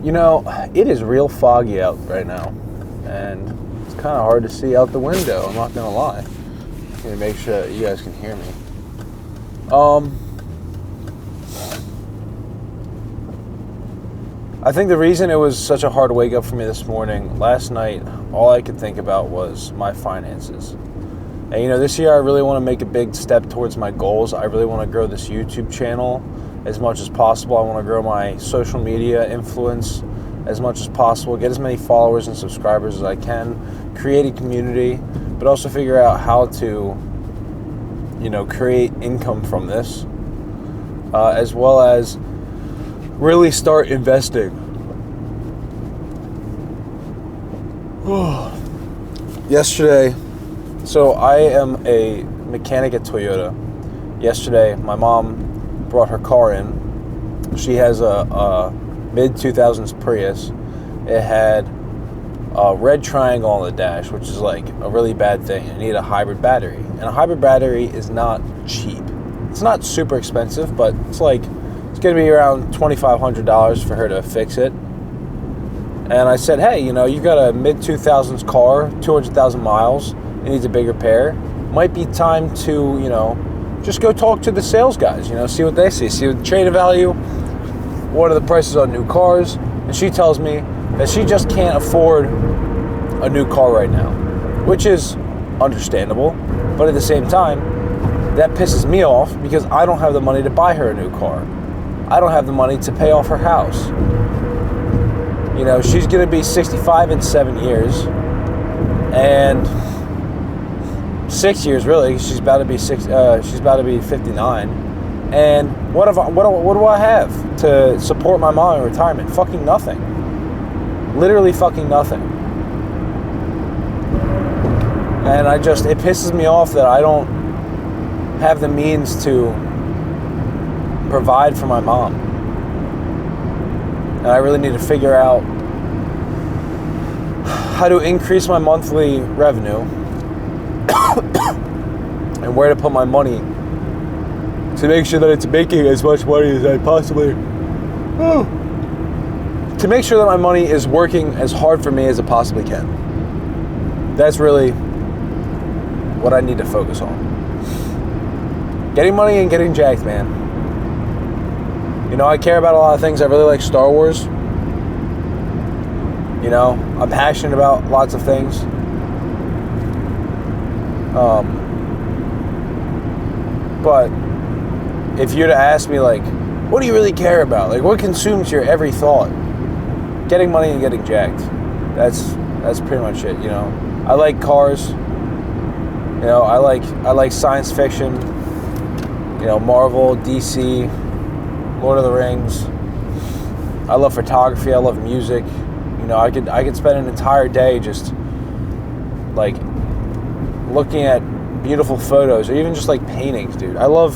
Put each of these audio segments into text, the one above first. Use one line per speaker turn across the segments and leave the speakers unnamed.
You know, it is real foggy out right now, and it's kind of hard to see out the window, I'm not going to lie. I'm going to make sure that you guys can hear me. I think the reason it was such a hard wake up for me this morning, last night, all I could think about was my finances. And you know, this year I really want to make a big step towards my goals. I really want to grow this YouTube channel as much as possible. I want to grow my social media influence as much as possible, get as many followers and subscribers as I can, create a community, but also figure out how to, you know, create income from this, as well as really start investing. Yesterday, so I am a mechanic at Toyota. Yesterday, my mom brought her car in. She has a mid-2000s Prius. It had a red triangle on the dash, which is like a really bad thing. You need a hybrid battery. And a hybrid battery is not cheap. It's not super expensive, but it's going to be around $2,500 for her to fix it. And I said, hey, you know, you got a mid-2000s car, 200,000 miles, it needs a bigger pair. Might be time to, you know, just go talk to the sales guys, you know, see what they see what the trade-in value, what are the prices on new cars. And she tells me that she just can't afford a new car right now, which is understandable. But at the same time, that pisses me off because I don't have the money to buy her a new car. I don't have the money to pay off her house. You know, she's going to be 65 in 7 years, and 6 years really. She's about to be 59. And what do I have to support my mom in retirement? Fucking nothing. Literally fucking nothing. And it pisses me off that I don't have the means to provide for my mom. And I really need to figure out how to increase my monthly revenue and where to put my money to make sure that it's making as much money as I possibly to make sure that my money is working as hard for me as it possibly can. That's really what I need to focus on. Getting money and getting jacked, man. You know, I care about a lot of things. I really like Star Wars. You know, I'm passionate about lots of things. But if you're to ask me, like, what do you really care about? Like, what consumes your every thought? Getting money and getting jacked. That's pretty much it, you know. I like cars. You know, I like science fiction. You know, Marvel, DC, Lord of the Rings. I love photography. I love music. You know, I could spend an entire day just like looking at beautiful photos, or even just like paintings, dude. I love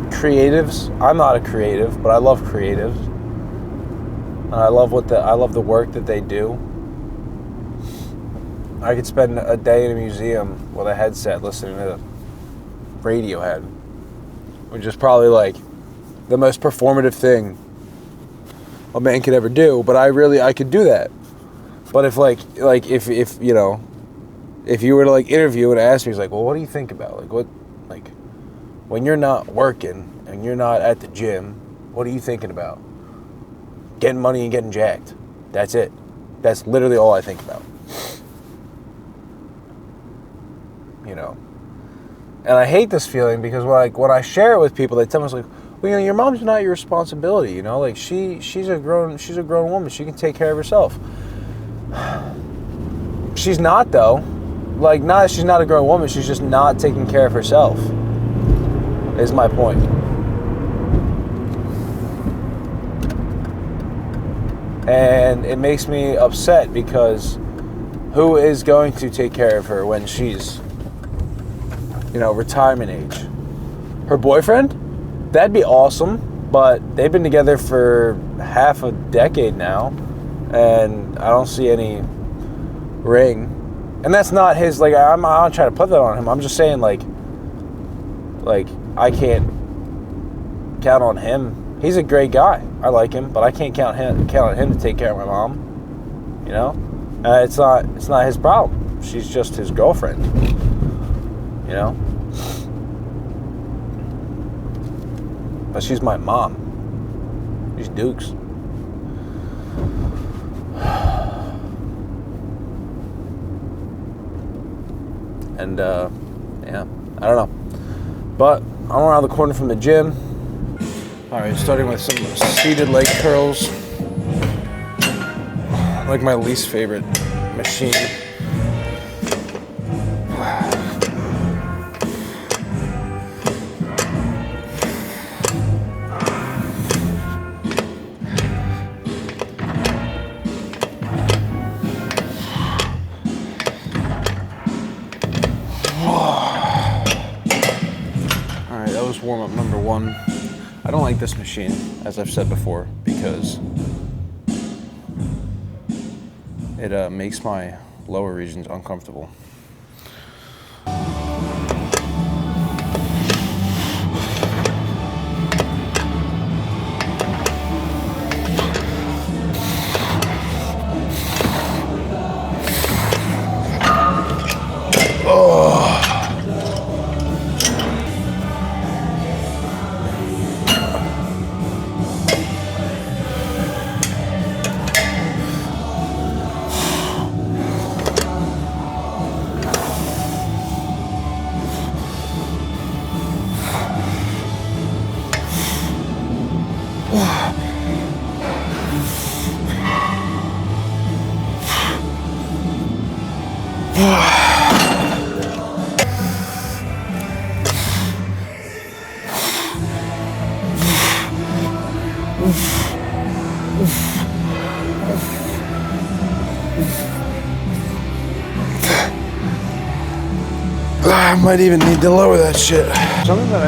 creatives. I'm not a creative, but I love creatives, and I love the work that they do. I could spend a day in a museum with a headset listening to Radiohead, which is probably like the most performative thing a man could ever do, but I could do that. But if if you know, if you were to like interview and ask me, he's like, well, what do you think about when you're not working and you're not at the gym, what are you thinking about? Getting money and getting jacked. That's it. That's literally all I think about. You know, and I hate this feeling because when I share it with people, they tell me, like, well, you know, your mom's not your responsibility. You know, like she's a grown woman. She can take care of herself. She's not, though. Like, she's not a grown woman. She's just not taking care of herself. Is my point. And it makes me upset because who is going to take care of her when she's, you know, retirement age? Her boyfriend? That'd be awesome, but they've been together for half a decade now, and I don't see any ring. And that's not his, like, I'm not trying to put that on him. I'm just saying, like I can't count on him He's a great guy. I like him, but I can't count on him to take care of my mom. You know, it's not his problem. She's just his girlfriend. You know, but she's my mom. She's Duke's. And yeah, I don't know. But I'm around the corner from the gym. All right, starting with some seated leg curls. Like my least favorite machine. Alright, that was warm-up number 1. I don't like this machine, as I've said before, because it makes my lower regions uncomfortable. I might even need to lower that shit. Something that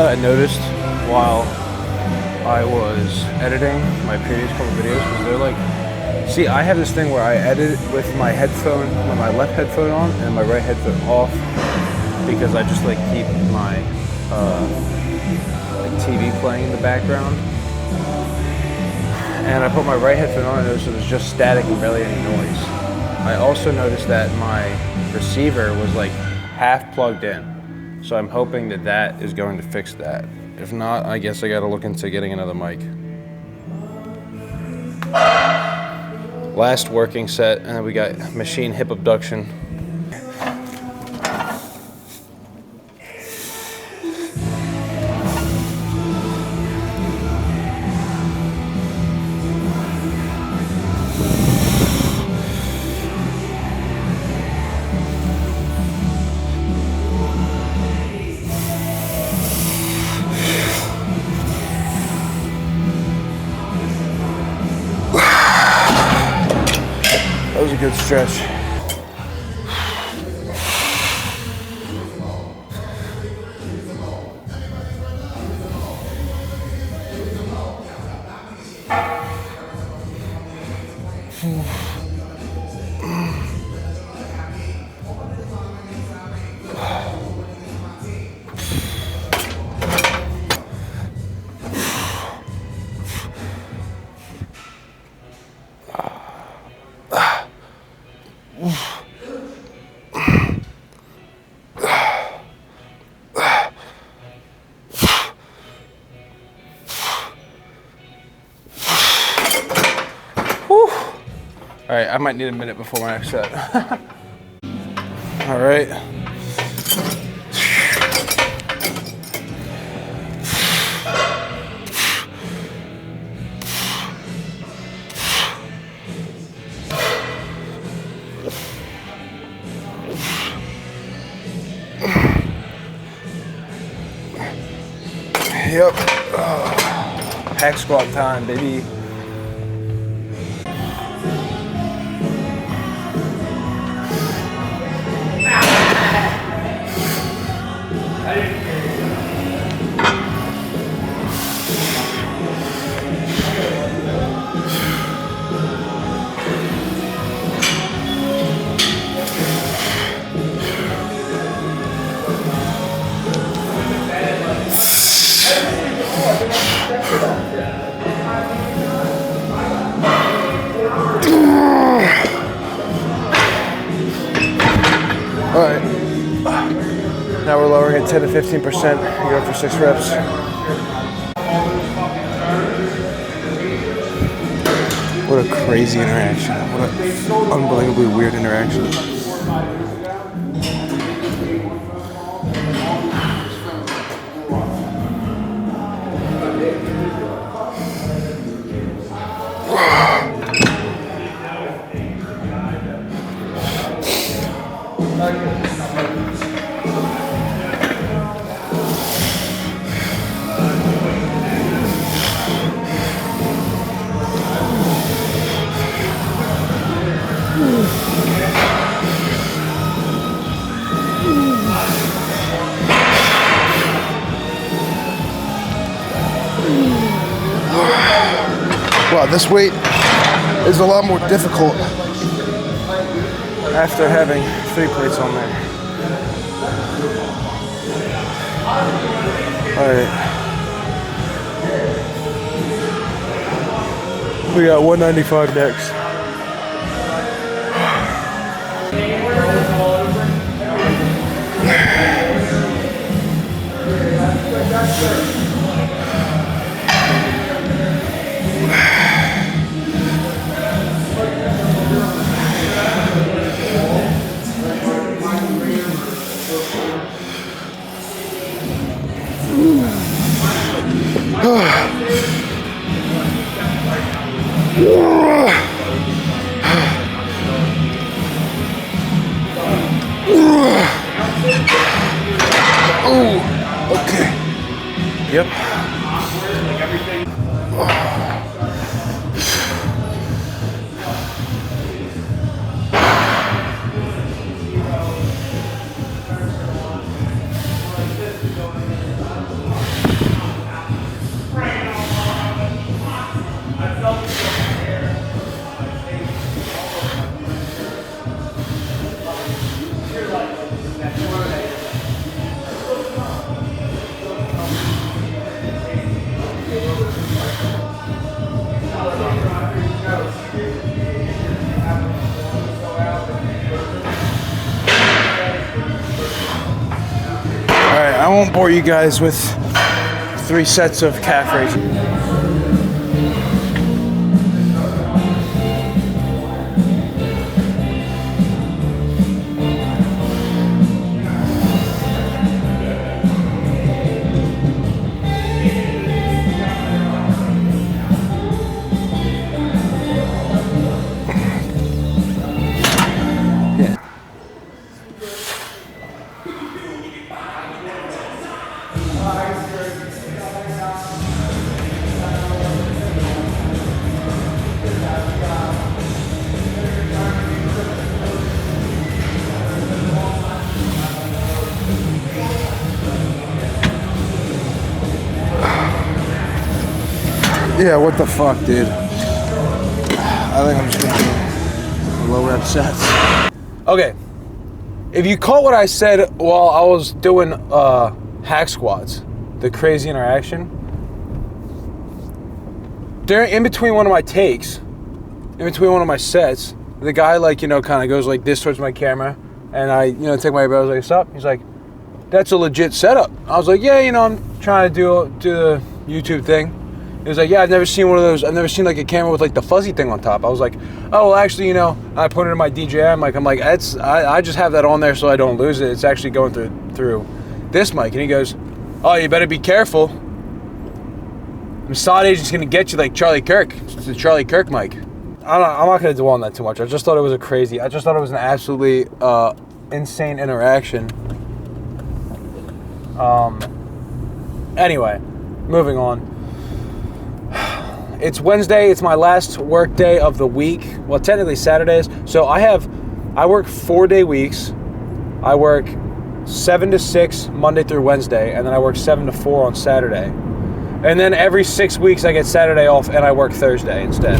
I noticed while I was editing my previous couple videos was they're like, see, I have this thing where I edit with my headphone, with my left headphone on and my right headphone off, because I just like keep my like TV playing in the background. And I put my right headphone on and noticed it was just static and barely any noise. I also noticed that my receiver was like half plugged in. So I'm hoping that that is going to fix that. If not, I guess I gotta look into getting another mic. Last working set, and then we got machine hip abduction. That was a good stretch. All right, I might need a minute before my next set. All right. Yep. Hack squat time, baby. working 10 to 15%. You go for 6 reps. What a crazy interaction. What an unbelievably weird interaction. Wow, this weight is a lot more difficult after having 3 plates on there. Alright. We got 195 next. Oh, okay. Yep. I won't bore you guys with 3 sets of calf raises. Yeah, what the fuck, dude? I think I'm just gonna do low rep sets. Okay, if you caught what I said while I was doing hack squats, the crazy interaction, in between one of my takes, in between one of my sets, the guy like, kind of goes like this towards my camera, and I, take my elbows like, what's up? He's like, that's a legit setup. I was like, yeah, I'm trying to do the YouTube thing. He was like, yeah, I've never seen one of those. I've never seen like a camera with like the fuzzy thing on top. I was like, oh, well, actually, I pointed to my DJI. I'm like, I just have that on there so I don't lose it. It's actually going through this mic. And he goes, oh, you better be careful. Mossad agent's gonna get you like Charlie Kirk. It's the Charlie Kirk mic. I'm not gonna dwell on that too much. I just thought it was an absolutely insane interaction. Anyway, moving on. It's Wednesday. It's my last work day of the week. Well, technically Saturdays. So I work 4-day weeks. I work 7 to 6 Monday through Wednesday, and then I work 7 to 4 on Saturday. And then every 6 weeks I get Saturday off and I work Thursday instead.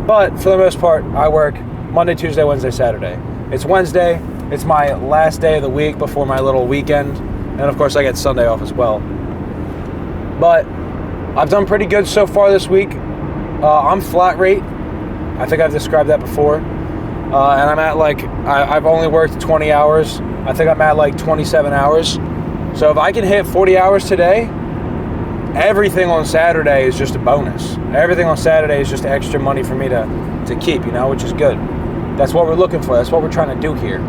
But for the most part, I work Monday, Tuesday, Wednesday, Saturday. It's Wednesday. It's my last day of the week before my little weekend. And of course I get Sunday off as well. But I've done pretty good so far this week. I'm flat rate. I think I've described that before. And I'm at I've only worked 20 hours. I think I'm at 27 hours. So if I can hit 40 hours today, everything on Saturday is just a bonus. Everything on Saturday is just extra money for me to keep, which is good. That's what we're looking for. That's what we're trying to do here.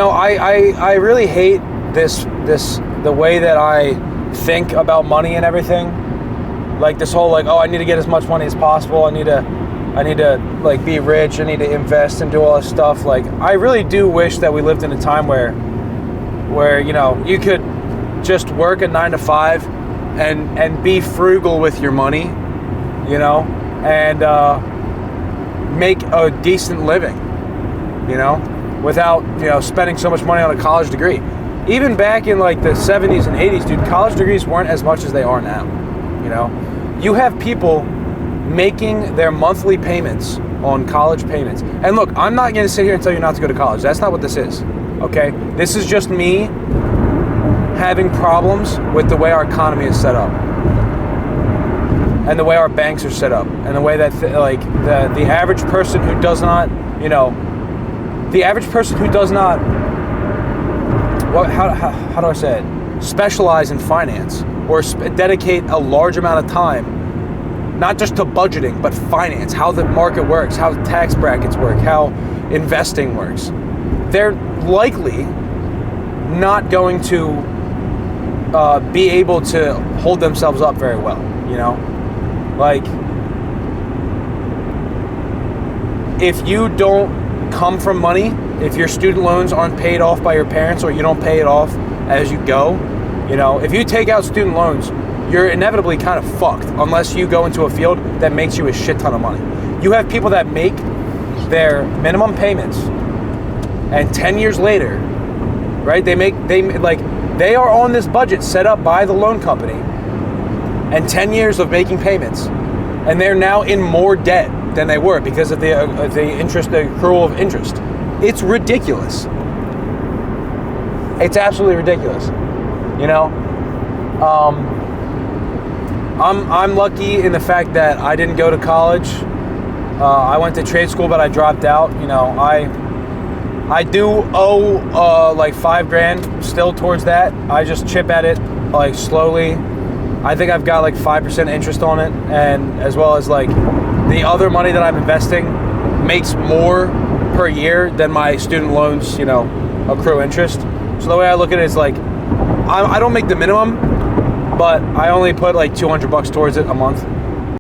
I really hate the way that I think about money and everything. Like this whole I need to get as much money as possible. I need to be rich. I need to invest and do all this stuff. I really do wish that we lived in a time where you could just work a 9 to 5 and be frugal with your money, and make a decent living, without spending so much money on a college degree. Even back in the 70s and 80s, dude, college degrees weren't as much as they are now. You have people making their monthly payments on college payments. And look, I'm not going to sit here and tell you not to go to college. That's not what this is, okay? This is just me having problems with the way our economy is set up, and the way our banks are set up, and the way that the average person who does not, how do I say it? Specialize in finance, or dedicate a large amount of time, not just to budgeting, but finance, how the market works, how tax brackets work, how investing works. They're likely not going to be able to hold themselves up very well, if you don't come from money, if your student loans aren't paid off by your parents, or you don't pay it off as you go, if you take out student loans, you're inevitably kind of fucked unless you go into a field that makes you a shit ton of money. You have people that make their minimum payments, and 10 years later, right, they are on this budget set up by the loan company, and 10 years of making payments, and they're now in more debt than they were because of the accrual of interest. It's ridiculous. It's absolutely ridiculous. I'm lucky in the fact that I didn't go to college. I went to trade school, but I dropped out. I do owe $5,000 still towards that. I just chip at it slowly. I think I've got 5% interest on it, and as well as the other money that I'm investing makes more per year than my student loans, accrue interest. So the way I look at it is I don't make the minimum, but I only put $200 towards it a month.